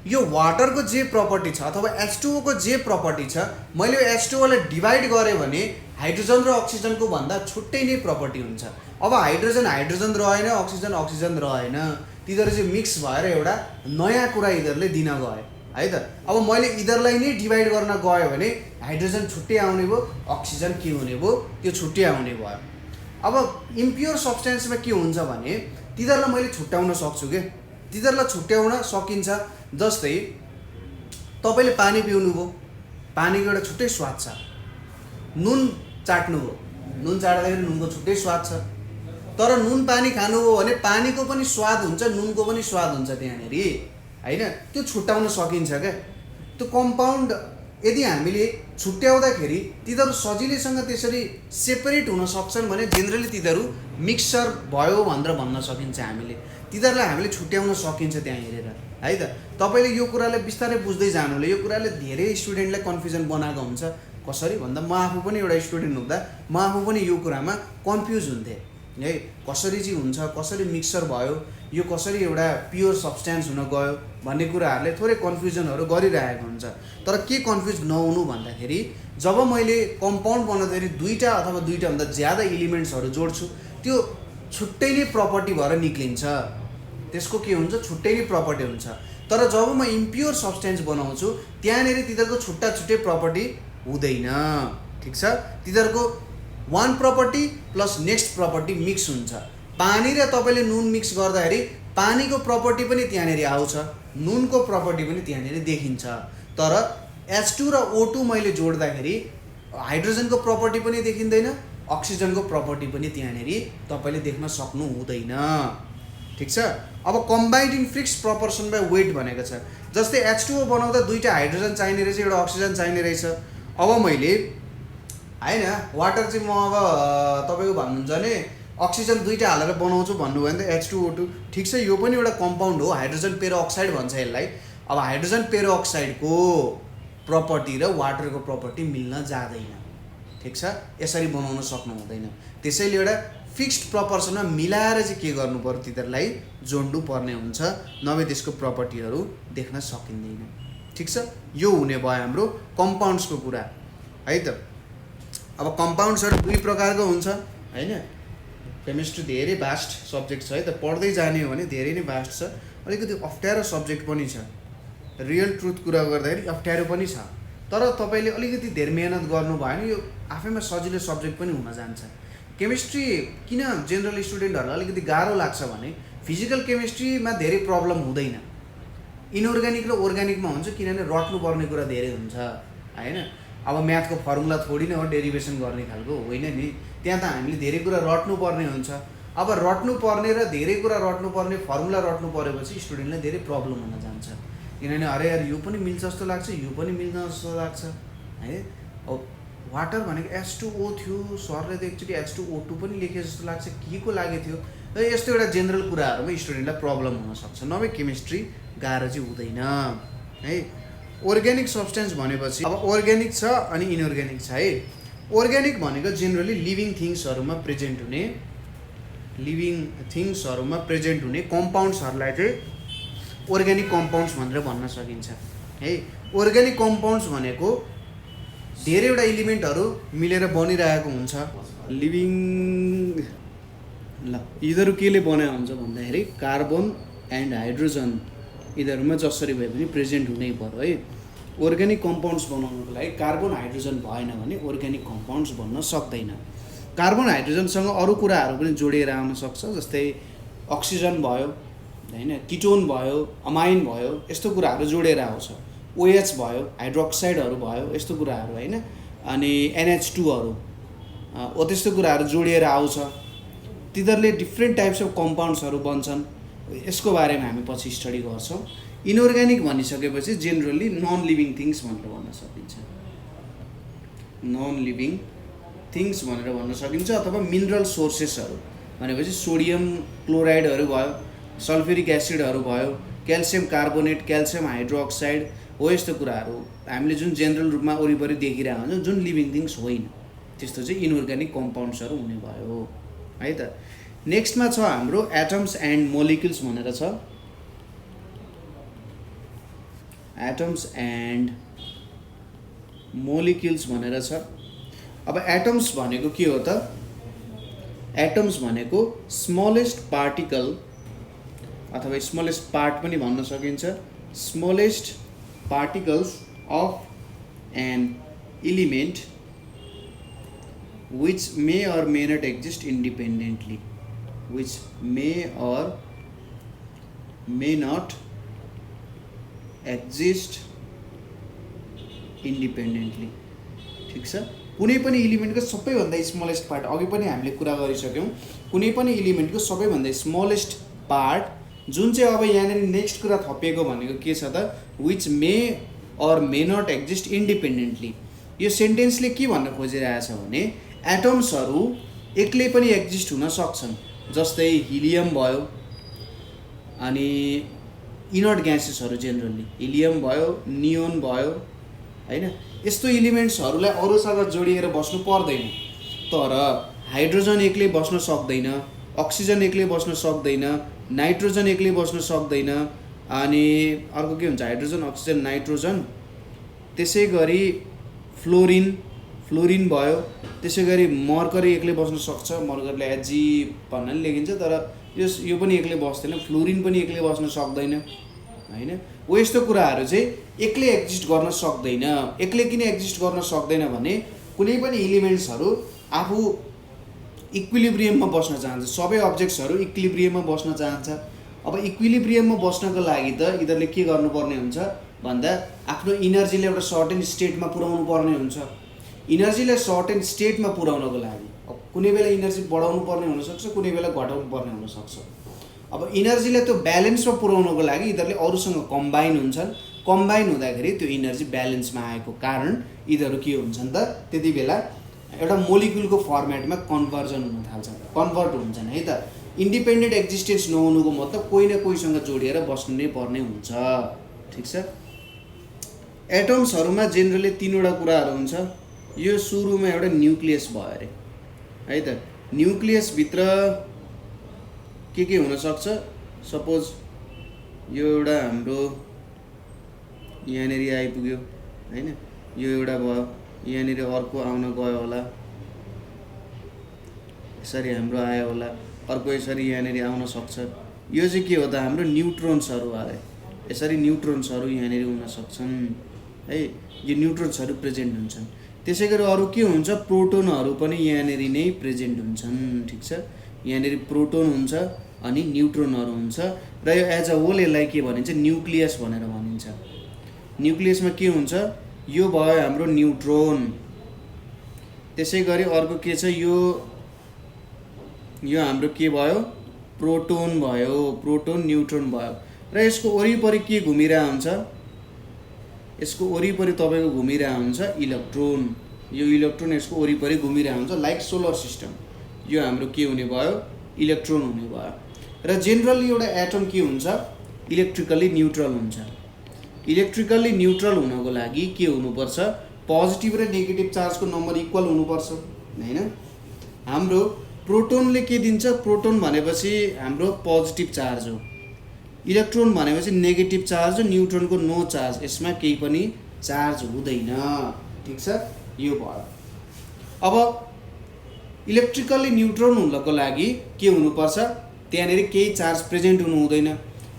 यो वाटरको जे प्रपर्टी छ अथवा H2O को जे प्रपर्टी छ, मैले यो H2O लाई डिभाइड गरेँ भने हाइड्रोजन र अक्सिजनको भन्दा छुट्टै नै प्रपर्टी हुन्छ। अब हाइड्रोजन हाइड्रोजन रहेन, अक्सिजन अक्सिजन रहेन, यिनीहरू चाहिँ मिक्स भएर एउटा नयाँ कुरा यिनीहरूले दिन गए है त। अब मैले यिनीहरूलाई नै डिभाइड गर्न गयो भने हाइड्रोजन छुट्टै आउने भयो, अक्सिजन के हुने भयो, त्यो छुट्टै आउने भयो। अब इम्प्योर सब्स्टेन्समा के हुन्छ भने तिनीहरूलाई मैले छुट्याउन सक्छु के, तिनीहरूलाई छुट्याउन सकिन्छ। जस्तै तपाईँले पानी पिउनुभयो, पानीको एउटा छुट्टै स्वाद छ। नुन चाट्नुभयो, नुन चाट्दाखेरि नुनको छुट्टै स्वाद छ, तर नुन पानी खानुभयो भने पानीको पनि स्वाद हुन्छ, नुनको पनि स्वाद हुन्छ त्यहाँनिर होइन। त्यो छुट्याउन सकिन्छ क्या। त्यो कम्पाउन्ड यदि हामीले छुट्याउँदाखेरि तिनीहरू सजिलैसँग त्यसरी सेपरेट हुन सक्छन् भने जेनरली तिनीहरू मिक्सचर भयो भनेर भन्न सकिन्छ। हामीले तिनीहरूलाई हामीले छुट्याउन सकिन्छ त्यहाँ हेरेर है त। तपाईँले यो कुरालाई बिस्तारै बुझ्दै जानुले यो कुराले धेरै स्टुडेन्टलाई कन्फ्युजन बनाएको हुन्छ। कसरी भन्दा म आफू पनि एउटा स्टुडेन्ट हुँदा म आफू पनि यो कुरामा कन्फ्युज हुन्थेँ है, कसरी चाहिँ हुन्छ, कसरी मिक्सचर भयो, यो कसरी एउटा प्योर सब्स्टेन्स हुन गयो भन्ने कुराहरूले थोरै कन्फ्युजनहरू गरिरहेको हुन्छ। तर के कन्फ्युज नहुनु भन्दाखेरि जब मैले कम्पाउन्ड बनाउँदाखेरि दुईवटा अथवा दुईवटाभन्दा ज्यादा एलिमेन्ट्सहरू जोड्छु त्यो छुट्टै नै प्रपर्टी भएर निक्लिन्छ, त्यसको के हुन्छ, छुट्टै नै प्रपर्टी हुन्छ। तर जब म इम्प्योर सब्स्टेन्स बनाउँछु त्यहाँनिर तिनीहरूको छुट्टा छुट्टै प्रपर्टी हुँदैन। ठिक छ। तिनीहरूको one property plus next property mix हुन्छ। पानी र तपाईँले नुन मिक्स गर्दाखेरि पानीको प्रपर्टी पनि त्यहाँनिर आउँछ, नुनको प्रपर्टी पनि त्यहाँनिर देखिन्छ। तर H2 र O2 मैले जोड्दाखेरि हाइड्रोजनको प्रपर्टी पनि देखिँदैन, अक्सिजनको प्रपर्टी पनि त्यहाँनिर तपाईँले देख्न सक्नु हुँदैन। ठिक छ। अब combined in fixed proportion by weight भनेको छ। जस्तै H2O बनाउँदा दुईवटा हाइड्रोजन चाहिने रहेछ, एउटा अक्सिजन चाहिने रहेछ। अब मैले होइन वाटर चाहिँ म अब तपाईँको भन्नुहुन्छ भने अक्सिजन दुईवटा हालेर बनाउँछु भन्नुभयो भने त H2O2 ठिक छ, यो पनि एउटा कम्पाउन्ड हो, हाइड्रोजन पेरोक्साइड भन्छ यसलाई। अब हाइड्रोजन पेरोक्साइडको प्रपर्टी र वाटरको प्रपर्टी मिल्न जाँदैन। ठिक छ। यसरी बनाउन सक्नु हुँदैन। त्यसैले एउटा फिक्स्ड प्रपोर्सनमा मिलाएर चाहिँ के गर्नु पर्यो, तिनीहरूलाई जोड्नु पर्ने हुन्छ, नभए त्यसको प्रपर्टीहरू देख्न सकिँदैन। ठिक छ। यो हुने भयो हाम्रो कम्पाउन्ड्सको कुरा है त। अब कम्पाउन्ड्सहरू दुई प्रकारको हुन्छ होइन। केमिस्ट्री धेरै भास्ट सब्जेक्ट छ है त, पढ्दै जाने हो भने धेरै नै भास्ट छ। अलिकति अप्ठ्यारो सब्जेक्ट पनि छ, रियल ट्रुथ कुरा गर्दाखेरि अप्ठ्यारो पनि छ। तर तपाईँले अलिकति धेरै मेहनत गर्नुभयो भने यो आफैमा सजिलो सब्जेक्ट पनि हुन जान्छ। केमिस्ट्री किन जेनरल स्टुडेन्टहरूलाई अलिकति गाह्रो लाग्छ भने फिजिकल केमिस्ट्रीमा धेरै प्रब्लम हुँदैन, इनअर्ग्यानिक र अर्ग्यानिकमा हुन्छ, किनभने रट्नुपर्ने कुरा धेरै हुन्छ हैन। अब म्याथको फर्मुला थोडी नै हो डेरिभेसन गर्ने खालको, होइन नि, त्यहाँ त हामीले धेरै कुरा रट्नुपर्ने हुन्छ। अब रट्नुपर्ने र धेरै कुरा रट्नुपर्ने फर्मुला रट्नु परेपछि स्टुडेन्टलाई धेरै प्रब्लम हुन जान्छ, किनभने अरे यार यो पनि मिल्छ जस्तो लाग्छ, यो पनि मिल्छ जस्तो लाग्छ है। अब वाटर भनेको H2O थियो, सरले त एकचोटि H2O2 पनि लेखे जस्तो लाग्छ, के को लागि थियो, र यस्तो एउटा जेनरल कुराहरूमा स्टुडेन्टलाई प्रब्लम हुनसक्छ, नभए केमिस्ट्री गाह्रो चाहिँ हुँदैन है। अर्ग्यानिक सब्सटेन्स भनेपछि अब अर्ग्यानिक छ अनि इनअर्ग्यानिक छ है। अर्ग्यानिक भनेको जेनरली लिभिङ थिङ्सहरूमा प्रेजेन्ट हुने कम्पाउन्ड्सहरूलाई चाहिँ अर्ग्यानिक कम्पाउन्ड्स भनेर भन्न सकिन्छ है। अर्ग्यानिक कम्पाउन्ड्स भनेको धेरैवटा एलिमेन्टहरू मिलेर बनिरहेको हुन्छ। लिभिङ यिनीहरू केले बनाएको हुन्छ भन्दाखेरि कार्बन एन्ड हाइड्रोजन यिनीहरूमा जसरी भए पनि प्रेजेन्ट हुनै पर्यो है। अर्ग्यानिक कम्पाउन्ड्स बनाउनको लागि कार्बन हाइड्रोजन भएन भने अर्ग्यानिक कम्पाउन्ड्स बन्न सक्दैन। कार्बन हाइड्रोजनसँग अरू कुराहरू पनि जोडिएर आउन सक्छ, जस्तै अक्सिजन भयो हैन, किटोन भयो, अमाइन भयो, यस्तो कुराहरू जोडिएर आउँछ। OH भयो, हाइड्रोक्साइडहरू भयो, यस्तो कुराहरू हैन, अनि NH2हरू हो, त्यस्तो कुराहरू जोडिएर आउँछ। तिनीहरूले डिफ्रेन्ट टाइप्स अफ कम्पाउन्ड्सहरू बन्छन्, यसको बारेमा हामी पछि स्टडी गर्छौँ। इनअर्ग्यानिक भनिसकेपछि जेनरली नन लिभिङ थिङ्स भनेर भन्न सकिन्छ, नन लिभिङ थिङ्स भनेर भन्न सकिन्छ, अथवा मिनरल सोर्सेसहरू भनेपछि सोडियम क्लोराइडहरू भयो, सल्फ्युरिक एसिडहरू भयो, क्याल्सियम कार्बोनेट, क्याल्सियम हाइड्रोक्साइड हो, यस्तो कुराहरू हामीले जुन जेनरल रूपमा वरिपरि देखिरहेको हुन्छ, जुन लिभिङ थिङ्स होइन, त्यस्तो चाहिँ इनअर्ग्यानिक कम्पाउन्ड्सहरू हुने भयो है त। नेक्स्टमा छ हाम्रो एटम्स एन्ड मोलिक्युल्स भनेर छ, एटम्स एन्ड मोलिक्युल्स भनेर छ। अब एटम्स भनेको के हो त? एटम्स भनेको स्मलेस्ट पार्टिकल अथवा स्मलेस्ट पार्ट पनि भन्न सकिन्छ, smallest particles of an element which may or may not exist independently, which may or may not exist independently। ठिक छ, कुनै पनि एलिमेन्टको सबैभन्दा स्मलेस्ट पार्ट, अघि पनि हामीले कुरा गरिसक्यौँ, कुनै पनि एलिमेन्टको सबैभन्दा स्मलेस्ट पार्ट जुन चाहिँ अब यहाँनिर नेक्स्ट कुरा थपिएको भनेको के छ त, which may or may not exist independently. यो सेन्टेन्सले के भन्न खोजिरहेछ भने एटम्सहरू एक्लै पनि एक्जिस्ट हुन सक्छन्, जस्तै हिलियम भयो, अनि इनर्ट ग्यासेसहरू जेनरली हिलियम भयो, नियोन भयो हैन, यस्तो एलिमेन्ट्सहरूलाई अरूसँग जोडिएर बस्नु पर्दैन। तर हाइड्रोजन एक्लै बस्न सक्दैन, अक्सिजन एक्लै बस्न सक्दैन, नाइट्रोजन एक्लै बस्न सक्दैन, अनि अर्को के हुन्छ, हाइड्रोजन, अक्सिजन, नाइट्रोजन, त्यसै गरी फ्लोरिन भयो, त्यसै गरी मर्करी एक्लै बस्न सक्छ, मर्करीलाई Ag भन्ने लेखिन्छ, तर यो पनि एक्लै बस्दैन, फ्लोरिन पनि एक्लै बस्न सक्दैन हैन। हो यस्तो कुराहरू चाहिँ एक्लै एक्जिस्ट गर्न सक्दैन। एक्लै किन एक्जिस्ट गर्न सक्दैन भने कुनै पनि एलिमेन्ट्सहरू आफू इक्विलिब्रियममा बस्न चाहन्छ, सबै अब्जेक्ट्सहरू इक्विलिब्रियममा बस्न चाहन्छ। अब इक्विलिब्रियममा बस्नको लागि त यिनीहरूले के गर्नुपर्ने हुन्छ भन्दा आफ्नो इनर्जीले एउटा सर्टेन स्टेटमा पुर्याउनु पर्ने हुन्छ। इनर्जीलाई सर्टेन स्टेटमा पुर्याउनको लागि अब कुनै बेला इनर्जी बढाउनु पर्ने हुनसक्छ, कुनै बेला घटाउनु पर्ने हुनसक्छ। अब इनर्जीलाई त्यो ब्यालेन्समा पुर्याउनको लागि यिनीहरूले अरूसँग कम्बाइन हुन्छन्, कम्बाइन हुँदाखेरि त्यो इनर्जी ब्यालेन्समा आएको कारण यिनीहरू के हुन्छन् त त्यति बेला एउटा मोलिक्युलको फर्मेटमा कन्भर्ट हुन्छन् है त। इन्डिपेन्डेन्ट एक्जिस्टेन्स नहुनुको मतलब कोही न कोहीसँग जोडिएर बस्नु नै पर्ने हुन्छ। ठिक छ, एटम्सहरूमा जेनरली तीनवटा कुराहरू हुन्छ। यो सुरुमा एउटा न्युक्लियस भयो अरे है त, न्युक्लियसभित्र के हुनसक्छ, सपोज यो एउटा हाम्रो यहाँनिर आइपुग्यो हैन, यो एउटा भयो, यहाँनिर अर्को आउन गयो होला, यसरी हाम्रो आयो होला, अर्को यसरी यहाँनिर आउन सक्छ। यो चाहिँ के हो त, हाम्रो न्युट्रोन्सहरू अरे, यसरी न्युट्रोन्सहरू यहाँनिर हुन सक्छन् है, यो न्युट्रोन्सहरू प्रेजेन्ट हुन्छन्। त्यसै गरी अरू के हुन्छ, प्रोटोनहरू पनि यहाँनिर नै प्रेजेन्ट हुन्छन्। ठिक छ, यहाँनिर प्रोटोन हुन्छ, अनि न्युट्रोनहरू हुन्छ र यो एज अ होल यसलाई के भनिन्छ न्युक्लियस भनेर भनिन्छ। न्युक्लियसमा के हुन्छ यो भयो हाम्रो न्युट्रोन। त्यसै गरी अर्को के छ यो हाम्रो के भयो प्रोटोन भयो, प्रोटोन न्युट्रोन भयो र यसको वरिपरि के घुमिरहेको हुन्छ, यसको वरिपरि तपाईँको घुमिरहेको हुन्छ इलेक्ट्रोन। यो इलेक्ट्रोन यसको वरिपरि घुमिरहेको हुन्छ लाइक सोलर सिस्टम। यो हाम्रो के हुने भयो इलेक्ट्रोन हुने भयो। र जेनरली एउटा एटम के हुन्छ इलेक्ट्रिकली न्युट्रल हुन्छ। इलेक्ट्रिकली न्युट्रल हुनको लागि के हुनुपर्छ पोजिटिभ र नेगेटिभ चार्जको नम्बर इक्वल हुनुपर्छ हैन। हाम्रो प्रोटोनले के दिन्छ, प्रोटोन भनेपछि हाम्रो पोजिटिभ चार्ज हो, इलेक्ट्रोन भनेपछि नेगेटिभ चार्ज हो, न्युट्रोनको नो चार्ज, यसमा केही पनि चार्ज हुँदैन। ठिक छ, यो भयो। अब इलेक्ट्रिकली न्युट्रल हुनको लागि के हुनुपर्छ त्यहाँनेरि केही चार्ज प्रेजेन्ट हुनु हुँदैन।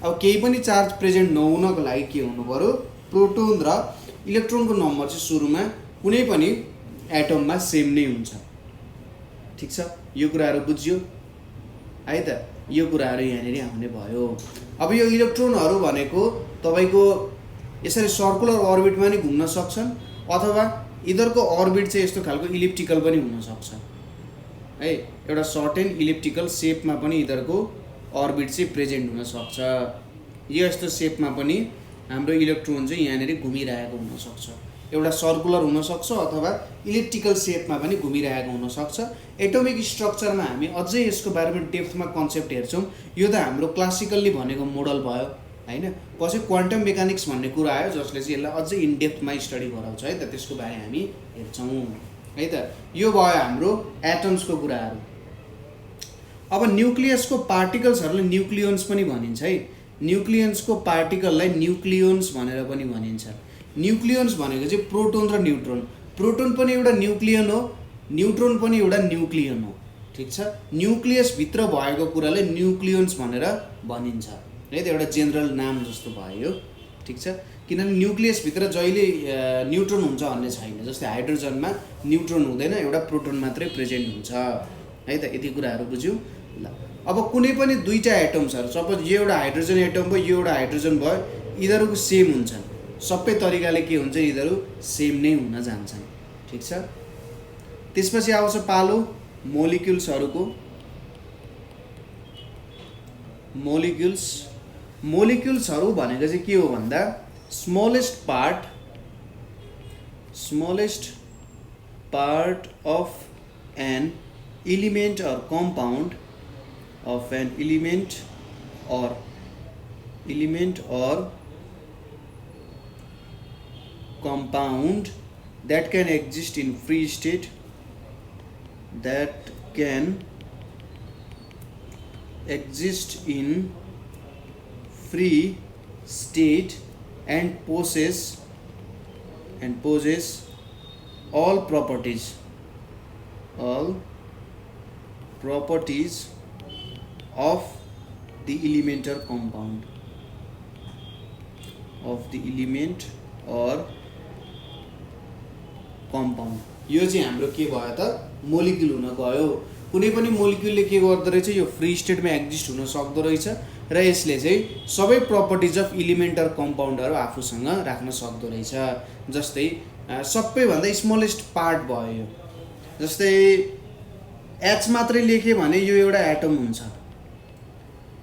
अब केही पनि चार्ज प्रेजेन्ट नहुनको लागि के हुनु पर्यो प्रोटोन र इलेक्ट्रोनको नम्बर चाहिँ सुरुमा कुनै पनि एटममा सेम नै हुन्छ। ठिक छ, यो कुराहरू बुझ्यो है त। यो कुराहरू यहाँनेरि आउने भयो। अब यो इलेक्ट्रोनहरू भनेको तपाईँको यसरी सर्कुलर अर्बिटमा नि घुम्न सक्छन् अथवा यिनीहरूको अर्बिट चाहिँ यस्तो खालको इलिप्टिकल पनि हुनसक्छ है। एउटा सर्टेन इलिप्टिकल सेपमा पनि यिनीहरूको अर्बिट चाहिँ प्रेजेन्ट हुनसक्छ। यो यस्तो सेपमा पनि हाम्रो इलेक्ट्रोन चाहिँ यहाँनेरि घुमिरहेको हुनसक्छ। एउटा सर्कुलर हुनसक्छ अथवा इलिप्टिकल सेपमा पनि घुमिरहेको हुनसक्छ। एटोमिक स्ट्रक्चरमा हामी अझै यसको बारेमा डेप्थमा कन्सेप्ट हेर्छौँ। यो त हाम्रो क्लासिकल्ली भनेको मोडल भयो हैन। पछि क्वान्टम मेकानिक्स भन्ने कुरा आयो जसले चाहिँ यसलाई अझै इन डेप्थमा स्टडी गराउँछ है त, त्यसको बारे हामी हेर्छौँ है त। यो भयो हाम्रो एटम्सको कुराहरू। अब न्युक्लियसको पार्टिकल्सहरूलाई न्युक्लियोन्स पनि भनिन्छ है। न्युक्लियन्सको पार्टिकललाई न्युक्लियोन्स भनेर पनि भनिन्छ। न्युक्लियोन्स भनेको चाहिँ प्रोटोन र न्युट्रोन। प्रोटोन पनि एउटा न्युक्लियन हो, न्युट्रोन पनि एउटा न्युक्लियन हो। ठिक छ, न्युक्लियसभित्र भएको कुरालाई न्युक्लियोन्स भनेर भनिन्छ है त, एउटा जेनरल नाम जस्तो भयो। ठिक छ, किनभने न्युक्लियसभित्र जहिले न्युट्रोन हुन्छ भन्ने छैन। जस्तै हाइड्रोजनमा न्युट्रोन हुँदैन, एउटा प्रोटोन मात्रै प्रेजेन्ट हुन्छ है त। यति कुराहरू बुझ्यौँ ल। अब कुनै पनि दुईवटा एटम्सहरू, सपोज यो एउटा हाइड्रोजन एटम भयो, यो एउटा हाइड्रोजन भयो, यिनीहरूको सेम हुन्छन्। सबै तरिकाले के हुन्छ यिनीहरू सेम नै हुन जान्छन्। ठिक छ, त्यसपछि आउँछ पालो मोलिक्युल्सहरूको। मोलिक्युल्सहरू भनेको चाहिँ के हो भन्दा smallest part of an element or compound of an element or compound that can exist in free state, and possess all properties of the element or compound यो चाहिँ हाम्रो के भयो त मोलिक्युल हुन गयो। कुनै पनि मोलिक्युलले के गर्दो रहेछ यो फ्री स्टेटमा एक्जिस्ट हुन सक्दो रहेछ र यसले चाहिँ सबै प्रपर्टिज अफ इलिमेन्ट अर कम्पाउन्डहरू आफूसँग राख्न सक्दो रहेछ। जस्तै सबैभन्दा स्मलेस्ट पार्ट भयो यो। जस्तै एच मात्रै लेख्यो भने यो एउटा एटम हुन्छ,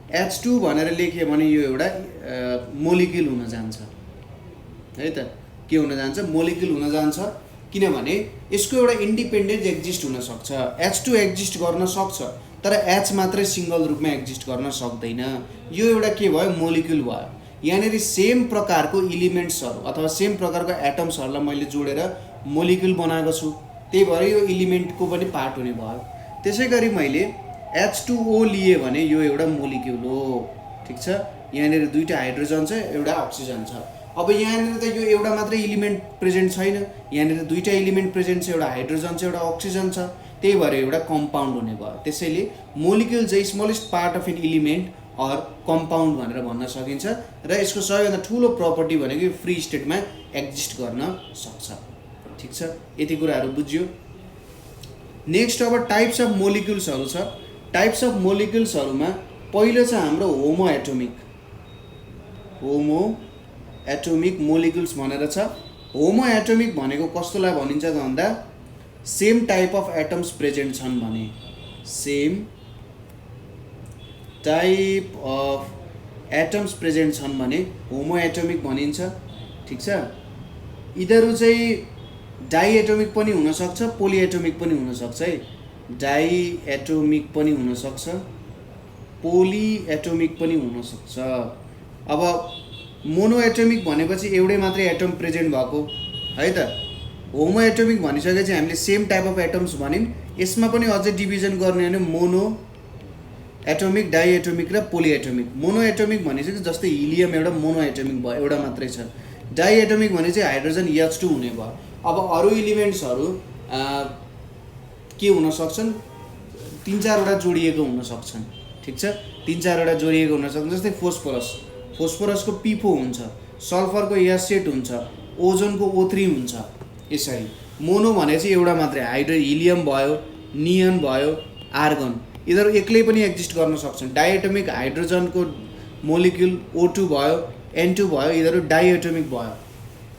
H2 भनेर लेख्यो भने यो एउटा मोलिक्युल हुन जान्छ है त। के हुन जान्छ मोलिक्युल हुन जान्छ, किनभने यसको एउटा इन्डिपेन्डेन्ट एक्जिस्ट हुन सक्छ। H2 एक्जिस्ट गर्न सक्छ तर H मात्रै सिङ्गल रूपमा एक्जिस्ट गर्न सक्दैन। यो एउटा के भयो मोलिक्युल भयो। यहाँनिर सेम प्रकारको इलिमेन्ट्सहरू अथवा सेम प्रकारको एटम्सहरूलाई मैले जोडेर मोलिक्युल बनाएको छु, त्यही भएर यो इलिमेन्टको पनि पार्ट हुने भयो। त्यसै गरी मैले H2O लिए भने यो एउटा मोलिक्युल हो। ठिक छ, यहाँनिर दुईवटा हाइड्रोजन छ, एउटा अक्सिजन छ। अब यहाँनिर त यो एउटा मात्रै इलिमेन्ट प्रेजेन्ट छैन, यहाँनिर दुईवटा इलिमेन्ट प्रेजेन्ट छ, एउटा हाइड्रोजन छ, एउटा अक्सिजन छ, त्यही भएर एउटा कम्पाउन्ड हुने भयो। त्यसैले मोलिक्युल चाहिँ smallest part of an element or compound भनेर भन्न सकिन्छ र यसको सबैभन्दा ठुलो प्रपर्टी भनेको फ्री स्टेटमा एक्जिस्ट गर्न सक्छ। ठिक छ, यति कुराहरू बुझ्यो। नेक्स्ट अब टाइप्स अफ मोलिक्युल्सहरू छ। टाइप्स अफ मोलिक्युल्सहरूमा पहिलो छ हाम्रो होमो एटोमिक मोलिकुल्स भनेर छ। होमो एटोमिक भनेको कस्तोलाई भनिन्छ त भन्दा same type of atoms present छन् भने, same type of atoms present छन् भने होमो एटोमिक भनिन्छ। ठिक छ। यिनीहरू चाहिँ डाइएटोमिक पनि हुनसक्छ, पोलिएटोमिक पनि हुनसक्छ है। डाइएटोमिक पनि हुनसक्छ, पोलिएटोमिक पनि हुनसक्छ। अब मोनोएटोमिक भनेपछि एउटै मात्रै एटम प्रेजेन्ट भएको है त। होमो एटोमिक भनिसकेपछि हामीले सेम टाइप अफ एटम्स भन्यौँ। यसमा पनि अझै डिभिजन गर्ने हो भने मोनो एटोमिक, डाइएटोमिक र पोलिएटोमिक। मोनो एटोमिक भनेपछि जस्तै हिलियम एउटा मोनो एटोमिक भयो, एउटा मात्रै छ। डाइएटोमिक भने चाहिँ हाइड्रोजन H2 हुने भयो। अब अरू इलिमेन्ट्सहरू के हुन सक्छन्, 3-4वटा जोडिएको हुन सक्छन्। ठिक छ, 3-4वटा जोडिएको हुन सक्छन्। जस्तै फोस्फोरसको पिफो हुन्छ, सल्फरको S8 हुन्छ, ओजोनको O3 हुन्छ। यसरी मोनो भने चाहिँ एउटा मात्रै, हिलियम भयो, नियन भयो, आर्गन, यिनीहरू एक्लै पनि एक्जिस्ट गर्न सक्छन्। डाइएटोमिक हाइड्रोजनको मोलिक्युल O2 भयो, N2 भयो, यिनीहरू डाइएटोमिक भयो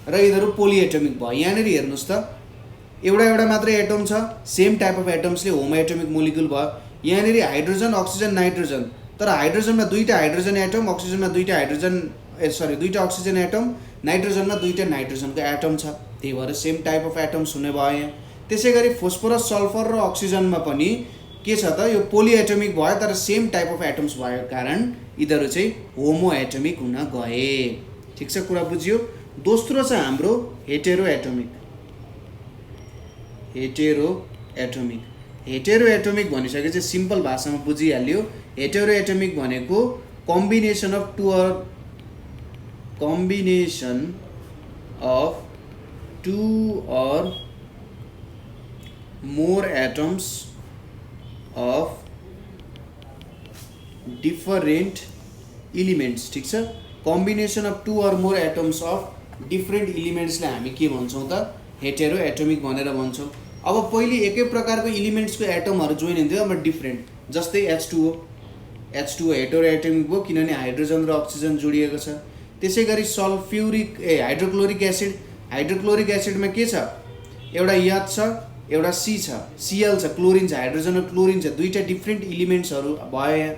र यिनीहरू पोलिएटोमिक भयो। यहाँनिर हेर्नुहोस् त, एउटा मात्रै एटम छ, सेम टाइप अफ एटम्सले होमो एटोमिक मोलिक्युल भयो। यहाँनिर हाइड्रोजन, अक्सिजन, नाइट्रोजन, तर हाइड्रोजनमा 2टा हाइड्रोजन एटम, अक्सिजनमा 2टा अक्सिजन एटम, नाइट्रोजनमा 2टा नाइट्रोजनको एटम छ। त्यही भएर सेम टाइप अफ एटम्स हुने भयो यहाँ। त्यसै गरी फोस्फोरस, सल्फर र अक्सिजनमा पनि के छ त, यो पोलिएटोमिक भयो तर सेम टाइप अफ एटम्स भएको कारण यिनीहरू चाहिँ होमो एटोमिक हुन गए। ठिक छ, कुरा बुझियो। दोस्रो छ हाम्रो हेटेरो एटोमिक भनिसकेपछि सिम्पल भाषामा बुझिहाल्यो। हेटेरो एटोमिक भनेको combination of two or more atoms of different elements। ठिक छ, combination of 2 or more atoms of different elements लाई हामी के भन्छौँ त, हेटेरो एटोमिक भनेर भन्छौँ। अब पहिले एकै प्रकारको इलिमेन्ट्सको एटमहरू जोइन हुन्थ्यो, अब डिफ्रेन्ट। जस्तै H2O हेटेरो एटोमिक भयो किनभने हाइड्रोजन र अक्सिजन जोडिएको छ। त्यसै गरी हाइड्रोक्लोरिक एसिडमा के छ, एउटा H छ, एउटा C छ, Cl छ, क्लोरिन छ, हाइड्रोजन र क्लोरिन छ, 2टा डिफ्रेन्ट इलिमेन्ट्सहरू भयो यहाँ।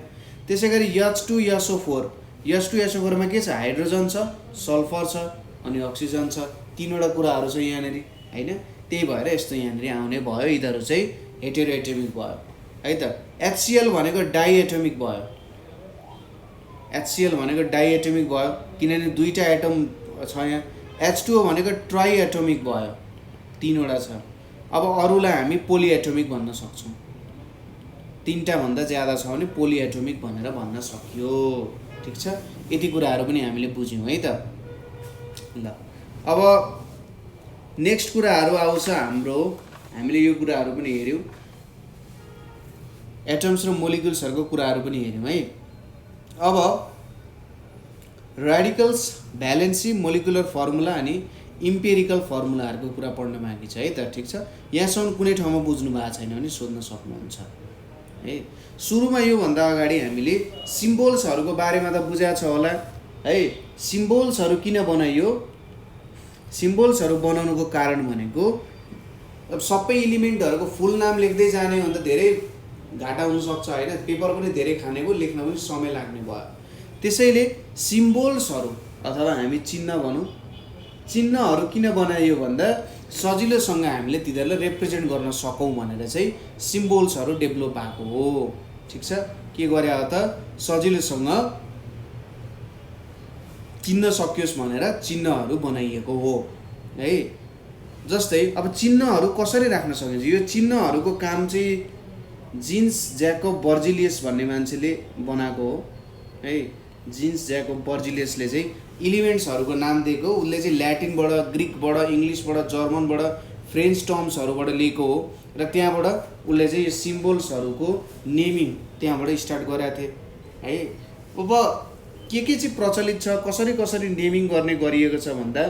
त्यसै गरी H2SO4 मा के छ, हाइड्रोजन छ, सल्फर छ अनि अक्सिजन छ। 3वटा कुराहरू छ यहाँनिर हैन। त्यही भएर यस्तो यहाँनिर आउने भयो। यिनीहरू चाहिँ हेटेरो एटोमिक भयो है त। HCl भनेको डाइएटोमिक भयो किनभने 2टा एटम छ यहाँ। H2O भनेको ट्राइएटोमिक भयो, 3वटा छ। अब अरूलाई हामी पोलिएटोमिक भन्न सक्छौँ। 3टा भन्दा ज्यादा छ भने पोलिएटोमिक भनेर भन्न सकियो। ठिक छ, यति कुराहरू पनि हामीले बुझ्यौँ है त। ल, अब नेक्स्ट कुराहरू आउँछ हाम्रो, हामीले यो कुराहरू पनि हेऱ्यौँ, एटम्स र मोलिकुल्सहरूको कुराहरू पनि हेऱ्यौँ है। अब रेडिकल्स, भ्यालेन्सी, मोलिकुलर फर्मुला अनि इम्पेरिकल फर्मुलाहरूको कुरा पढ्न बाँकी छ है त। ठिक छ, यहाँसम्म कुनै ठाउँमा बुझ्नु भएको छैन भने सोध्न सक्नुहुन्छ है। सुरुमा योभन्दा अगाडि हामीले सिम्बोल्सहरूको बारेमा त बुझाएको छ होला है। सिम्बोल्सहरू किन बनाइयो, सिम्बोल्सहरू बनाउनुको कारण भनेको अब सबै इलिमेन्टहरूको फुल नाम लेख्दै जाने भन्दा धेरै घाटा हुनसक्छ होइन, पेपर पनि धेरै खाने भयो, लेख्न पनि समय लाग्ने भयो। त्यसैले सिम्बोल्सहरू अथवा हामी चिन्ह भनौँ, चिन्हहरू किन बनाइयो भन्दा सजिलोसँग हामीले तिनीहरूलाई रिप्रेजेन्ट गर्न सकौँ भनेर चाहिँ सिम्बोल्सहरू डेभलप भएको हो। ठिक छ, के गरे हो त, सजिलोसँग चिन्न सकियोस् भनेर चिन्हहरू बनाइएको हो है। जस्तै अब चिन्हहरू कसरी राख्न सकिन्छ, यो चिन्हहरूको काम चाहिँ जिन्स ज्याकोब बर्जिलियस भन्ने मान्छेले बनाएको हो है। जिन्स ज्याकोब बर्जिलियसले चाहिँ इलिमेन्ट्सहरूको नाम दिएको, उसले चाहिँ ल्याटिनबाट, ग्रिकबाट, इङ्ग्लिसबाट, जर्मनबाट, फ्रेन्च टर्म्सहरूबाट लिएको हो र त्यहाँबाट उसले चाहिँ यो सिम्बोल्सहरूको नेमिङ त्यहाँबाट स्टार्ट गरेका थिए है। अब के चाहिँ प्रचलित छ, कसरी नेमिङ गर्ने गरिएको छ भन्दा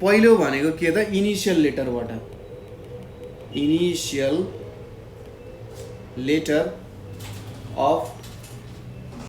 पहिलो भनेको के त, इनिसियल लेटर अफ